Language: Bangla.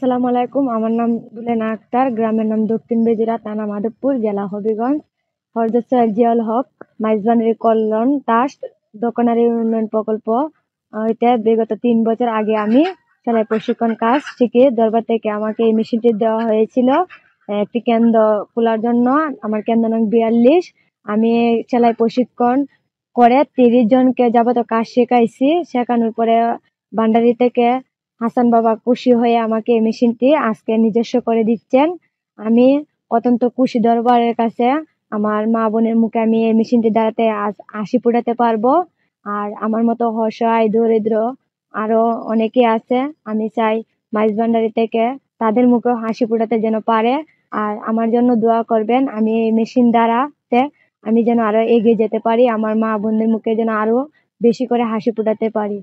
আসসালামু আলাইকুম। আমার নাম দুলেনা আক্তার, গ্রামের নাম দক্ষিণ বেজুরা, থানা মাধবপুর, জেলা হবিগঞ্জ। হরজত জিয়াউল হক, মাইজবানের কল্যাণ দাস দোকানারি উন্নয়ন প্রকল্প হইতে বিগত 3 বছর আগে আমি সেলাই প্রশিক্ষণ কাজ শিখে দরবার থেকে আমাকে এই মেশিনটি দেওয়া হয়েছিল একটি কেন্দ্র খোলার জন্য। আমার কেন্দ্র নং 42। আমি সেলাই প্রশিক্ষণ করে 30 জনকে যাবত কাজ শেখাইছি। শেখানোর পরে ভান্ডারি থেকে হাসান বাবা খুশি হয়ে আমাকে এই মেশিনটি আজকে নিজস্ব করে দিচ্ছেন। আমি অত্যন্ত খুশি দরবারের কাছে। আমার মা বোনের মুখে আমি এই মেশিনটি দ্বারাতে আজ হাসি ফোটাতে পারবো। আর আমার মতো অসহায় দরিদ্র আরো অনেকে আছে, আমি চাই মাইজ ভান্ডারি থেকে তাদের মুখে হাসি ফোটাতে যেন পারে। আর আমার জন্য দোয়া করবেন, আমি এই মেশিন দ্বারাতে আমি যেন আরো এগিয়ে যেতে পারি, আমার মা বোনদের মুখে যেন আরো বেশি করে হাসি ফোটাতে পারি।